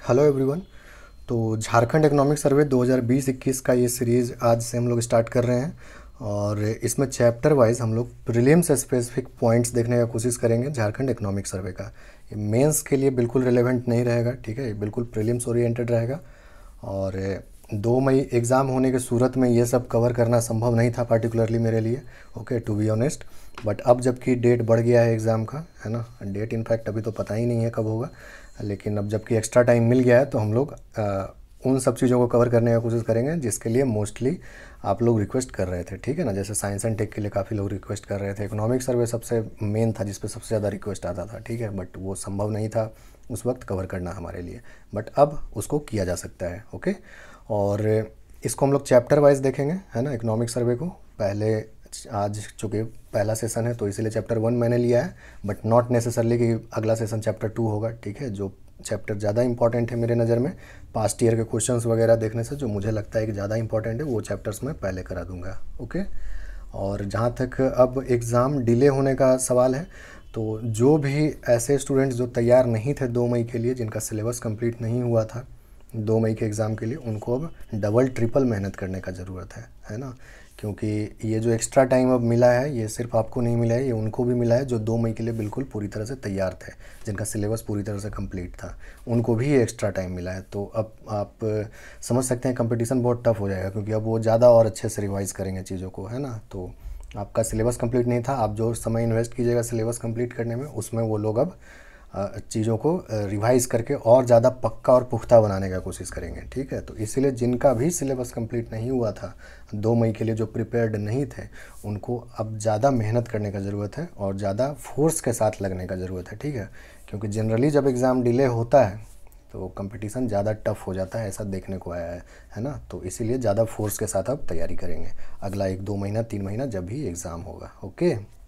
Hello everyone. तो Jharkhand economic survey 2020-21 का ये सीरीज़ आज से हम लोग स्टार्ट कर रहे हैं और इसमें चैप्टर वाइज हम लोग प्रीलिम्स से स्पेसिफिक पॉइंट्स देखने का कोशिश करेंगे झारखंड इकोनॉमिक सर्वे का। ये मेंस के लिए बिल्कुल रिलेवेंट नहीं रहेगा, ठीक है, ये बिल्कुल प्रीलिम्स ओरिएंटेड रहेगा। और 2 मई एग्ज़ाम होने के सूरत में ये सब कवर करना संभव नहीं था पार्टिकुलरली मेरे लिए, okay, to be honest. But अब जबकि डेट बढ़ गया है एग्ज़ाम का, है ना, डेट इनफैक्ट अभी तो पता ही नहीं है कब होगा, लेकिन अब जबकि एक्स्ट्रा टाइम मिल गया है तो हम लोग उन सब चीज़ों को कवर करने की कोशिश करेंगे जिसके लिए मोस्टली आप लोग रिक्वेस्ट कर रहे थे, ठीक है ना। जैसे साइंस एंड टेक के लिए काफ़ी लोग रिक्वेस्ट कर रहे थे, इकोनॉमिक सर्वे सबसे मेन था जिस पे सबसे ज़्यादा रिक्वेस्ट आता था, ठीक है, बट वो संभव नहीं था उस वक्त कवर करना हमारे लिए, बट अब उसको किया जा सकता है, ओके। और इसको हम लोग चैप्टर वाइज देखेंगे, है ना, इकोनॉमिक सर्वे को। पहले आज चूँकि पहला सेशन है तो इसीलिए चैप्टर 1 मैंने लिया है, बट नॉट नेसेसरली कि अगला सेशन चैप्टर 2 होगा, ठीक है। जो चैप्टर ज़्यादा इंपॉर्टेंट है मेरे नज़र में पास्ट ईयर के क्वेश्चंस वगैरह देखने से, जो मुझे लगता है कि ज़्यादा इंपॉर्टेंट है, वो चैप्टर्स मैं पहले करा दूंगा, ओके। और जहाँ तक अब एग्ज़ाम डिले होने का सवाल है, तो जो भी ऐसे स्टूडेंट्स जो तैयार नहीं थे 2 मई के लिए, जिनका सिलेबस कंप्लीट नहीं हुआ था 2 मई के एग्ज़ाम के लिए, उनको अब डबल ट्रिपल मेहनत करने का ज़रूरत है ना। क्योंकि ये जो एक्स्ट्रा टाइम अब मिला है ये सिर्फ आपको नहीं मिला है, ये उनको भी मिला है जो 2 मई के लिए बिल्कुल पूरी तरह से तैयार थे, जिनका सिलेबस पूरी तरह से कंप्लीट था, उनको भी ये एक्स्ट्रा टाइम मिला है। तो अब आप समझ सकते हैं कंपटीशन बहुत टफ हो जाएगा, क्योंकि अब वो ज़्यादा और अच्छे से रिवाइज़ करेंगे चीज़ों को, है ना। तो आपका सिलेबस कंप्लीट नहीं था, आप जो समय इन्वेस्ट कीजिएगा सिलेबस कंप्लीट करने में, उसमें वो लोग अब चीज़ों को रिवाइज़ करके और ज़्यादा पक्का और पुख्ता बनाने का कोशिश करेंगे, ठीक है। तो इसीलिए जिनका भी सिलेबस कंप्लीट नहीं हुआ था 2 मई के लिए, जो प्रिपेयर्ड नहीं थे, उनको अब ज़्यादा मेहनत करने का ज़रूरत है और ज़्यादा फोर्स के साथ लगने का ज़रूरत है, ठीक है। क्योंकि जनरली जब एग्ज़ाम डिले होता है तो कंपटीशन ज़्यादा टफ हो जाता है, ऐसा देखने को आया है ना। तो इसीलिए ज़्यादा फोर्स के साथ अब तैयारी करेंगे अगला 1-2 महीना 3 महीना जब भी एग्ज़ाम होगा, ओके।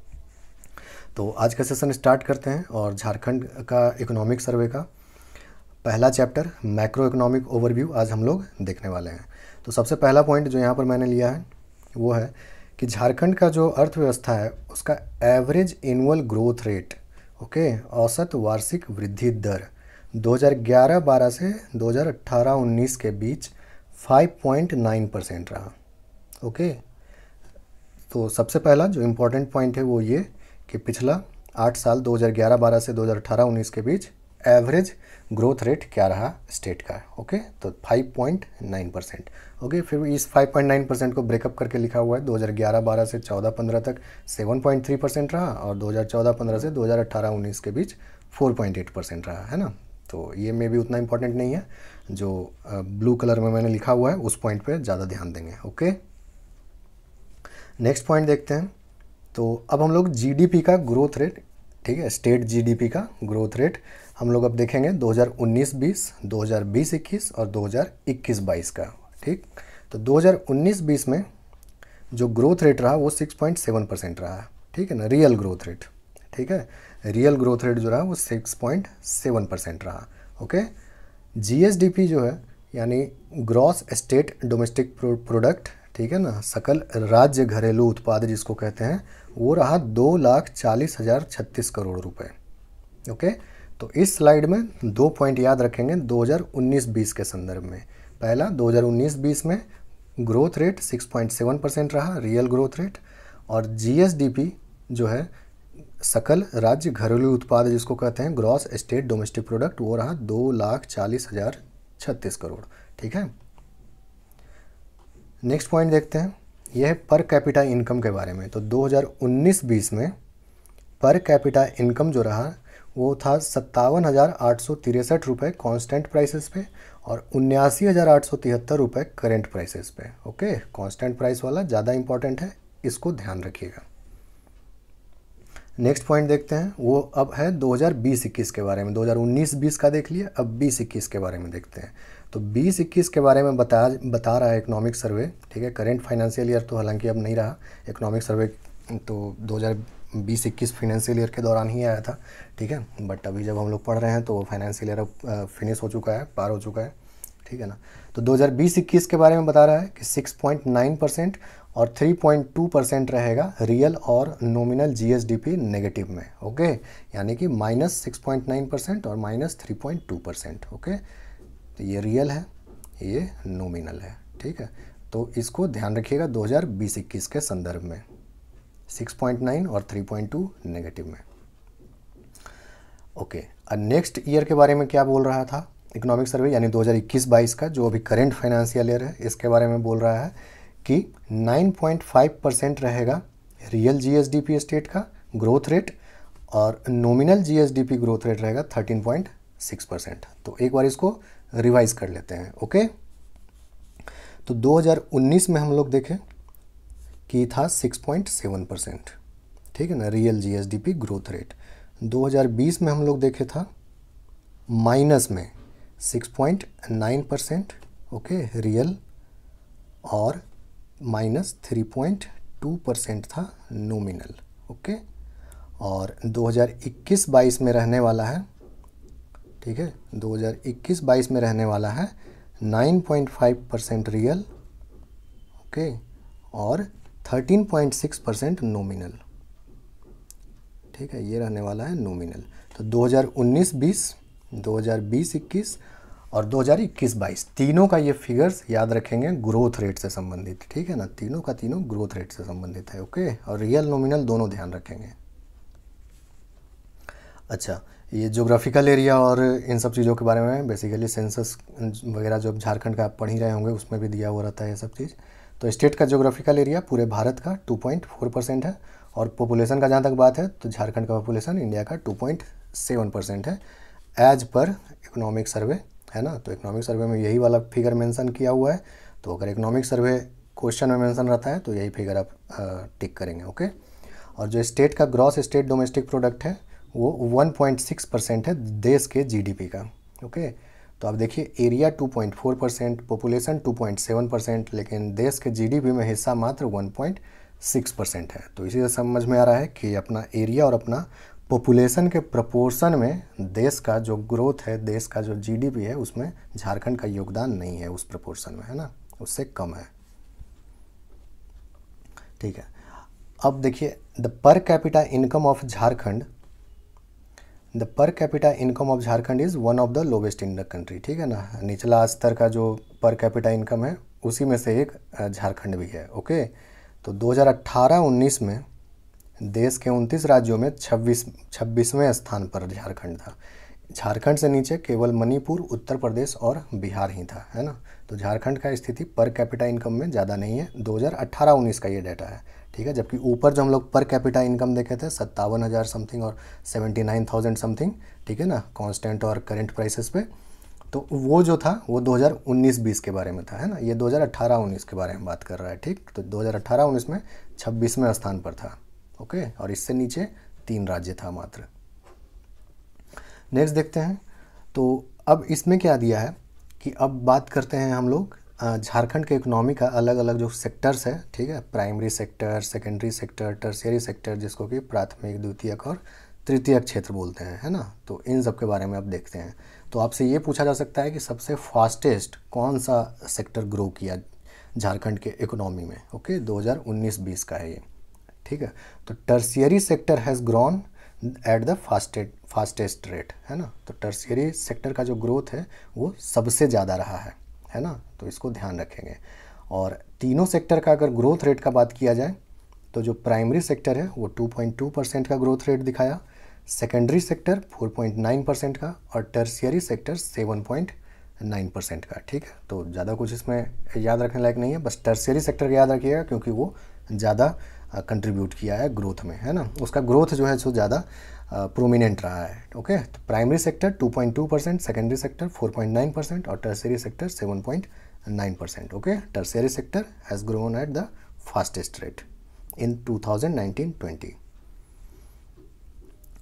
तो आज का सेशन स्टार्ट करते हैं और झारखंड का इकोनॉमिक सर्वे का पहला चैप्टर मैक्रो इकोनॉमिक ओवरव्यू आज हम लोग देखने वाले हैं। तो सबसे पहला पॉइंट जो यहाँ पर मैंने लिया है वो है कि झारखंड का जो अर्थव्यवस्था है उसका average annual growth rate, okay, औसत वार्षिक वृद्धि दर 2011-12 से 2018-19 के बीच 5.9% रहा, ओके। तो सबसे पहला जो इम्पोर्टेंट पॉइंट है वो ये कि पिछला 8 साल 2011-12 से 2018-19 के बीच एवरेज ग्रोथ रेट क्या रहा स्टेट का, ओके। तो 5.9%, ओके। फिर इस 5.9% को ब्रेकअप करके लिखा हुआ है 2011-12 से 14-15 तक 7.3% रहा और 2014-15 से 2018-19 के बीच 4.8% रहा, है ना। तो ये में भी उतना इम्पोर्टेंट नहीं है, जो ब्लू कलर में मैंने लिखा हुआ है उस पॉइंट पे ज़्यादा ध्यान देंगे, ओके। नेक्स्ट पॉइंट देखते हैं। तो अब हम लोग जीडीपी का ग्रोथ रेट, ठीक है, स्टेट जीडीपी का ग्रोथ रेट हम लोग अब देखेंगे 2019-20, 2020-21 और 2021-22 का, ठीक। तो 2019-20 में जो ग्रोथ रेट रहा वो 6.7% रहा, ठीक है ना, रियल ग्रोथ रेट, ठीक है, रियल ग्रोथ रेट जो रहा वो 6.7% रहा, ओके। जीएसडीपी जो है यानी ग्रॉस स्टेट डोमेस्टिक प्रोडक्ट, ठीक है ना, सकल राज्य घरेलू उत्पाद जिसको कहते हैं, वो रहा 2,40,036 करोड़ रुपए, ओके। तो इस स्लाइड में 2 पॉइंट याद रखेंगे 2019-20 के संदर्भ में। पहला 2019-20 में ग्रोथ रेट 6.7% रहा रियल ग्रोथ रेट, और जीएसडीपी जो है सकल राज्य घरेलू उत्पाद जिसको कहते हैं ग्रॉस स्टेट डोमेस्टिक प्रोडक्ट, वो रहा 2,40,036 करोड़, ठीक है। नेक्स्ट पॉइंट देखते हैं, यह है पर कैपिटा इनकम के बारे में। तो 2019-20 में पर कैपिटा इनकम जो रहा वो था 57,863 रुपये कॉन्स्टेंट प्राइसेस पे और 79,873 रुपये करेंट प्राइसेस पे, ओके। कॉन्स्टेंट प्राइस वाला ज़्यादा इंपॉर्टेंट है, इसको ध्यान रखिएगा। नेक्स्ट पॉइंट देखते हैं, वो अब है 2020-21 के बारे में। 2019-20 का देख लिया, अब 20-21 के बारे में देखते हैं। तो 20-21 के बारे में बता रहा है इकोनॉमिक सर्वे, ठीक है। करेंट फाइनेंशियल ईयर तो हालांकि अब नहीं रहा, इकोनॉमिक सर्वे तो 2020-21 फाइनेंशियल ईयर के दौरान ही आया था, ठीक है। बट अभी जब हम लोग पढ़ रहे हैं तो फाइनेंशियल ईयर अब फिनिश हो चुका है, पार हो चुका है, ठीक है ना। तो 2020-21 के बारे में बता रहा है कि 6.9% और 3.2% रहेगा रियल और नॉमिनल जीएसडीपी नेगेटिव में, ओके। यानी कि -6.9% और -3.2%, ओके। तो ये रियल है, ये नॉमिनल है, ठीक है। तो इसको ध्यान रखिएगा 2020-21 के संदर्भ में, 6.9 और 3.2 नेगेटिव में। ओके, नेक्स्ट ईयर के बारे में क्या बोल रहा था इकोनॉमिक सर्वे, यानी 2021-22 का जो अभी करेंट फाइनेंशियल ईयर है, इसके बारे में बोल रहा है कि 9.5% रहेगा रियल जीएसडीपी स्टेट का ग्रोथ रेट और नॉमिनल जीएसडीपी ग्रोथ रेट रहेगा 13.6%। तो एक बार इसको रिवाइज कर लेते हैं। ओके, तो 2019 में हम लोग देखें कि था 6.7%, ठीक है ना, रियल जीएसडीपी ग्रोथ रेट। 2020 में हम लोग देखे था माइनस में 6.9%, ओके, रियल, और माइनस 3.2% था नॉमिनल। ओके, और 2021-22 में रहने वाला है, ठीक है, 2021-22 में रहने वाला है 9.5% रियल, ओके, और 13.6% नॉमिनल, ठीक है, ये रहने वाला है नॉमिनल। तो 2019-20, 2020-21 और 2021-22 तीनों का ये फिगर्स याद रखेंगे ग्रोथ रेट से संबंधित, ठीक है ना, तीनों का तीनों ग्रोथ रेट से संबंधित है। ओके, और रियल नॉमिनल दोनों ध्यान रखेंगे। अच्छा, ये ज्योग्राफिकल एरिया और इन सब चीज़ों के बारे में बेसिकली सेंसस वगैरह जो झारखंड का आप पढ़ ही रहे होंगे उसमें भी दिया हुआ रहता है ये सब चीज़। तो स्टेट का ज्योग्राफिकल एरिया पूरे भारत का 2.4% है, और पॉपुलेशन का जहाँ तक बात है तो झारखंड का पॉपुलेशन इंडिया का 2.7% है एज पर इकोनॉमिक सर्वे, है ना। तो इकोनॉमिक सर्वे में यही वाला फिगर मेंशन किया हुआ है, तो अगर इकोनॉमिक सर्वे क्वेश्चन में मेंशन रहता है तो यही फिगर आप टिक करेंगे। ओके, और जो स्टेट का ग्रॉस स्टेट डोमेस्टिक प्रोडक्ट है वो 1.6% है देश के जीडीपी का। ओके, तो आप देखिए एरिया 2.4%, पॉपुलेशन 2.7%, लेकिन देश के जीडीपी में हिस्सा मात्र 1.6% है। तो इसी से समझ में आ रहा है कि अपना एरिया और अपना पॉपुलेशन के प्रपोर्शन में देश का जो ग्रोथ है, देश का जो जीडीपी है, उसमें झारखंड का योगदान नहीं है उस प्रपोर्शन में, है ना, उससे कम है, ठीक है। अब देखिए the per capita income of Jharkhand, the per capita income of Jharkhand is one of the lowest in the country, ठीक है ना। निचला स्तर का जो पर कैपिटा इनकम है उसी में से एक झारखंड भी है। ओके, तो 2018-19 में देश के 29 राज्यों में 26वें स्थान पर झारखंड था। झारखंड से नीचे केवल मणिपुर, उत्तर प्रदेश और बिहार ही था, है ना। तो झारखंड का स्थिति पर कैपिटा इनकम में ज़्यादा नहीं है, 2018-19 का ये डाटा है, ठीक है। जबकि ऊपर जो हम लोग पर कैपिटा इनकम देखे थे 57,000 समथिंग और 79,000 समथिंग, ठीक है ना, कांस्टेंट और करेंट प्राइसेस पे, तो वो जो था वो 2019-20 के बारे में था, है ना। ये 2018-19 के बारे में बात कर रहा है, ठीक। तो 2018-19 में 26वें स्थान पर था। ओके, और इससे नीचे 3 राज्य था मात्र। नेक्स्ट देखते हैं, तो अब इसमें क्या दिया है कि अब बात करते हैं हम लोग झारखंड के इकोनॉमी का अलग अलग जो सेक्टर्स है, ठीक है, primary sector, secondary sector, tertiary sector, जिसको कि प्राथमिक, द्वितीयक और तृतीयक क्षेत्र बोलते हैं, है ना। तो इन सब के बारे में अब देखते हैं। तो आपसे ये पूछा जा सकता है कि सबसे फास्टेस्ट कौन सा सेक्टर ग्रो किया झारखंड के इकोनॉमी में। ओके, 2019-20 का है ये, ठीक है। तो tertiary sector has grown at the fastest rate, है ना। तो टर्शियरी सेक्टर का जो ग्रोथ है वो सबसे ज़्यादा रहा है ना। तो इसको ध्यान रखेंगे। और तीनों सेक्टर का अगर ग्रोथ रेट का बात किया जाए तो जो प्राइमरी सेक्टर है वो 2.2% का ग्रोथ रेट दिखाया, सेकेंडरी सेक्टर 4.9% का, और टर्शियरी सेक्टर 7.9% का, ठीक है। तो ज़्यादा कुछ इसमें याद रखने लायक नहीं है, बस टर्शियरी सेक्टर का याद रखिएगा क्योंकि वो ज़्यादा कंट्रीब्यूट किया है ग्रोथ में, है ना। उसका ग्रोथ जो है सो ज़्यादा प्रोमिनेंट रहा है। ओके, तो प्राइमरी सेक्टर 2.2%, सेकेंडरी सेक्टर 4.9% और tertiary sector 7.9%। Okay, tertiary sector has grown at the fastest rate in 2019-20।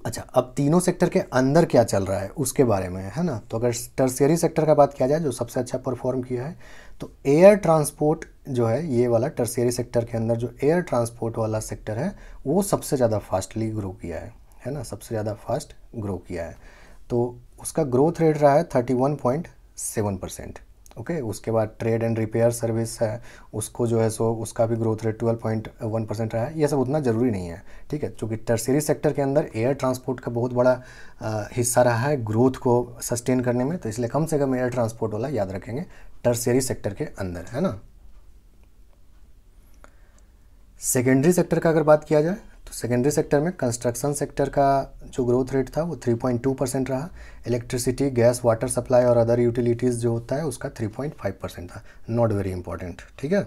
अच्छा, अब तीनों सेक्टर के अंदर क्या चल रहा है उसके बारे में, है ना। तो अगर टर्शियरी सेक्टर का बात किया जाए जो सबसे अच्छा परफॉर्म किया है, तो एयर ट्रांसपोर्ट जो है, ये वाला टर्शियरी सेक्टर के अंदर जो एयर ट्रांसपोर्ट वाला सेक्टर है वो सबसे ज़्यादा फास्टली ग्रो किया है ना, सबसे ज़्यादा फास्ट ग्रो किया है। तो उसका ग्रोथ रेट रहा है 31.7%। ओके। उसके बाद ट्रेड एंड रिपेयर सर्विस है, उसको जो है सो उसका भी ग्रोथ रेट 12.1% रहा है। ये सब उतना ज़रूरी नहीं है, ठीक है, क्योंकि टर्शियरी सेक्टर के अंदर एयर ट्रांसपोर्ट का बहुत बड़ा हिस्सा रहा है ग्रोथ को सस्टेन करने में, तो इसलिए कम से कम एयर ट्रांसपोर्ट वाला याद रखेंगे टर्शियरी सेक्टर के अंदर, है ना। सेकेंडरी सेक्टर का अगर बात किया जाए तो सेकेंडरी सेक्टर में कंस्ट्रक्शन सेक्टर का जो ग्रोथ रेट था वो 3.2% रहा। इलेक्ट्रिसिटी, गैस, वाटर सप्लाई और अदर यूटिलिटीज़ जो होता है उसका 3.5% था। नॉट वेरी इंपॉर्टेंट, ठीक है।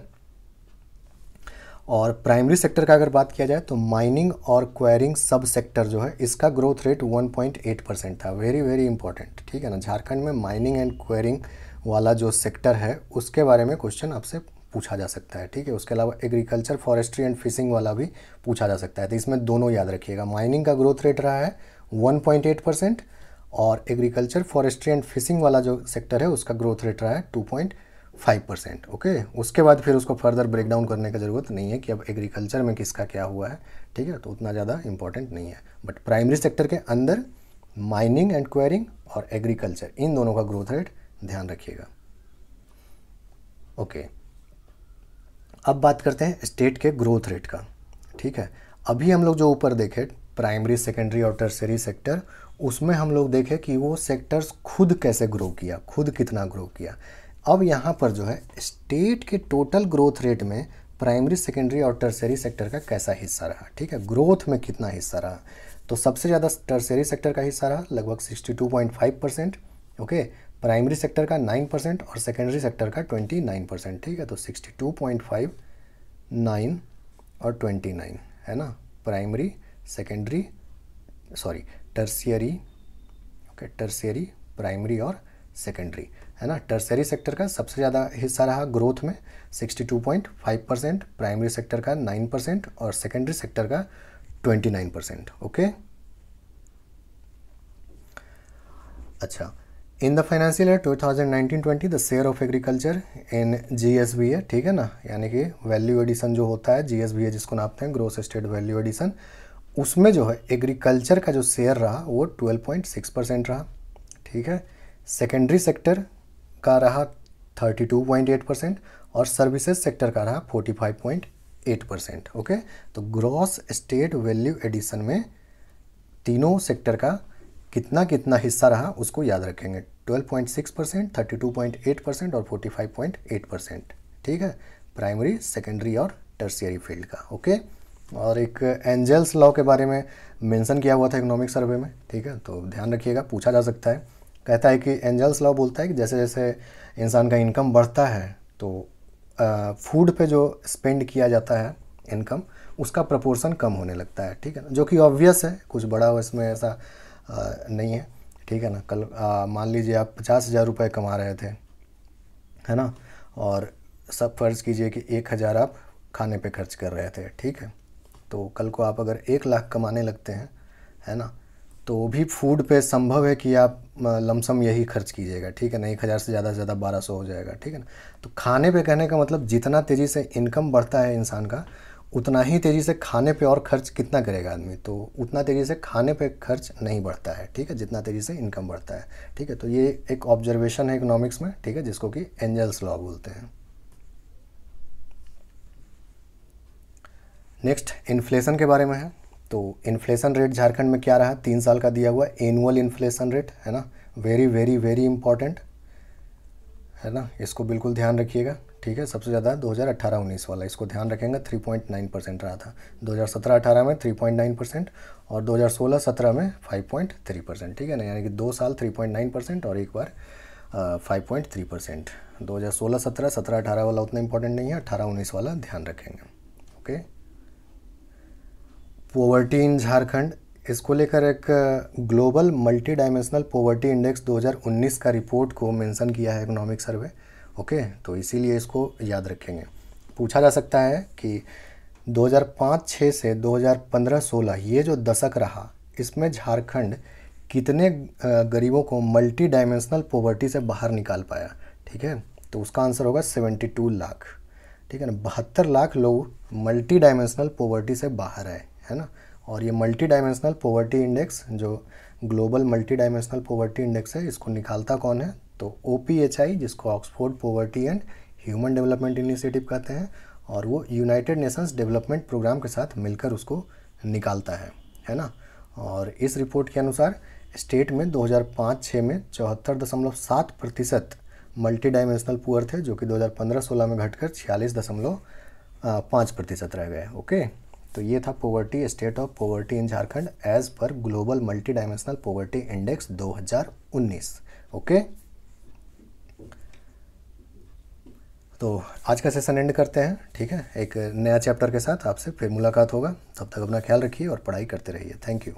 और प्राइमरी सेक्टर का अगर बात किया जाए तो माइनिंग और क्वायरिंग सब सेक्टर जो है इसका ग्रोथ रेट 1.8% था। वेरी वेरी इंपॉर्टेंट, ठीक है ना। झारखंड में माइनिंग एंड क्वायरिंग वाला जो सेक्टर है उसके बारे में क्वेश्चन आपसे पूछा जा सकता है, ठीक है। उसके अलावा एग्रीकल्चर, फॉरेस्ट्री एंड फिशिंग वाला भी पूछा जा सकता है, तो इसमें दोनों याद रखिएगा। माइनिंग का ग्रोथ रेट रहा है 1.8% और एग्रीकल्चर, फॉरेस्ट्री एंड फिशिंग वाला जो सेक्टर है उसका ग्रोथ रेट रहा है 2.5%, ओके। उसके बाद फिर उसको फर्दर ब्रेक डाउन करने की ज़रूरत नहीं है कि अब एग्रीकल्चर में किसका क्या हुआ है, ठीक है, तो उतना ज़्यादा इंपॉर्टेंट नहीं है। बट प्राइमरी सेक्टर के अंदर माइनिंग एंड क्वायरिंग और एग्रीकल्चर, इन दोनों का ग्रोथ रेट ध्यान रखिएगा, ओके। अब बात करते हैं स्टेट के ग्रोथ रेट का, ठीक है। अभी हम लोग जो ऊपर देखे प्राइमरी, सेकेंडरी और टर्शियरी सेक्टर, उसमें हम लोग देखे कि वो सेक्टर्स खुद कैसे ग्रो किया, खुद कितना ग्रो किया। अब यहाँ पर जो है स्टेट के टोटल ग्रोथ रेट में प्राइमरी, सेकेंडरी और टर्शियरी सेक्टर का कैसा हिस्सा रहा, ठीक है, ग्रोथ में कितना हिस्सा रहा। तो सबसे ज़्यादा टर्शियरी सेक्टर का हिस्सा रहा लगभग 62.5%, ओके। प्राइमरी सेक्टर का 9% और सेकेंडरी सेक्टर का 29%, ठीक है। तो 62.5, 9 और 29 है ना, primary, secondary, sorry tertiary, okay, tertiary, primary और सेकेंडरी, है ना। टर्शियरी सेक्टर का सबसे ज़्यादा हिस्सा रहा ग्रोथ में 62.5%, प्राइमरी सेक्टर का 9% और सेकेंडरी सेक्टर का 29%, ओके। अच्छा, in the financial year 2019-20 the share of agriculture in GSBA, ठीक है ना, यानी कि वैल्यू एडिशन जो होता है GSBA जिसको नापते हैं ग्रोस स्टेट वैल्यू एडिशन, उसमें जो है एग्रीकल्चर का जो शेयर रहा वो 12.6% रहा, ठीक है। सेकेंडरी सेक्टर का रहा 32.8% और सर्विसेज सेक्टर का रहा 45.8%, ओके। तो ग्रॉस स्टेट वैल्यू एडिशन में तीनों सेक्टर का कितना कितना हिस्सा रहा उसको याद रखेंगे, 12.6%, 32.8% और 45.8%, ठीक है, प्राइमरी, सेकेंडरी और टर्शियरी फील्ड का, ओके। और एक एंजल्स लॉ के बारे में मेंशन किया हुआ था इकोनॉमिक सर्वे में, ठीक है, तो ध्यान रखिएगा, पूछा जा सकता है। कहता है कि एंजल्स लॉ बोलता है कि जैसे जैसे इंसान का इनकम बढ़ता है तो फूड पे जो स्पेंड किया जाता है इनकम, उसका प्रपोर्शन कम होने लगता है, ठीक है ना, जो कि ऑब्वियस है, कुछ बड़ा इसमें ऐसा नहीं है, ठीक है ना। कल मान लीजिए आप 50,000 रुपये कमा रहे थे, है ना, और सब फ़र्ज़ कीजिए कि 1,000 आप खाने पे खर्च कर रहे थे, ठीक है। तो कल को आप अगर 1 लाख कमाने लगते हैं, है ना, तो भी फूड पे संभव है कि आप लमसम यही खर्च कीजिएगा, ठीक है ना, 1,000 से ज़्यादा 1200 हो जाएगा, ठीक है ना। तो खाने पे कहने का मतलब जितना तेज़ी से इनकम बढ़ता है इंसान का, उतना ही तेज़ी से खाने पे और खर्च कितना करेगा आदमी, तो उतना तेज़ी से खाने पे खर्च नहीं बढ़ता है, ठीक है, जितना तेज़ी से इनकम बढ़ता है, ठीक है। तो ये एक ऑब्जर्वेशन है इकोनॉमिक्स में, ठीक है, जिसको कि एंजल्स लॉ बोलते हैं। नेक्स्ट इन्फ्लेशन के बारे में है। तो इन्फ्लेशन रेट झारखंड में क्या रहा, 3 साल का दिया हुआ एनुअल इन्फ्लेशन रेट, है ना, वेरी वेरी वेरी इंपॉर्टेंट, है ना, इसको बिल्कुल ध्यान रखिएगा, ठीक है। सबसे ज़्यादा 2018-19 वाला, इसको ध्यान रखेंगे, 3.9% रहा था। 2017-18 में 3.9% और 2016-17 में 5.3%, ठीक है ना, यानी कि 2 साल 3.9% और एक बार 5.3%। 2016-17, 17-18 वाला उतना इंपॉर्टेंट नहीं है, 18-19 वाला ध्यान रखेंगे, ओके। पॉवर्टी इन झारखंड, इसको लेकर एक global multidimensional poverty index 2019 का रिपोर्ट को मेंशन किया है इकोनॉमिक सर्वे, ओके। तो इसीलिए इसको याद रखेंगे। पूछा जा सकता है कि 2005-6 से 2015-16 ये जो दशक रहा, इसमें झारखंड कितने गरीबों को मल्टी डायमेंशनल पॉवर्टी से बाहर निकाल पाया, ठीक है। तो उसका आंसर होगा 72 लाख, ठीक है ना। 72 लाख लोग मल्टी डायमेंशनल पॉवर्टी से बाहर आए, है ना। और ये मल्टी डायमेंशनल पॉवर्टी इंडेक्स जो global multidimensional poverty index है, इसको निकालता कौन है, तो OPHI, जिसको Oxford poverty and human development initiative कहते हैं, और वो यूनाइटेड नेशंस डेवलपमेंट प्रोग्राम के साथ मिलकर उसको निकालता है ना। और इस रिपोर्ट के अनुसार स्टेट में 2005-06 में 74.7% मल्टी डायमेंशनल पुअर थे, जो कि 2015-16 में घटकर 46.5% रह गए। ओके, तो ये था poverty, state of poverty in Jharkhand as per global multidimensional poverty index 2019। Okay, तो आज का सेशन एंड करते हैं, ठीक है। एक नया चैप्टर के साथ आपसे फिर मुलाकात होगा। तब तक अपना ख्याल रखिए और पढ़ाई करते रहिए। Thank you.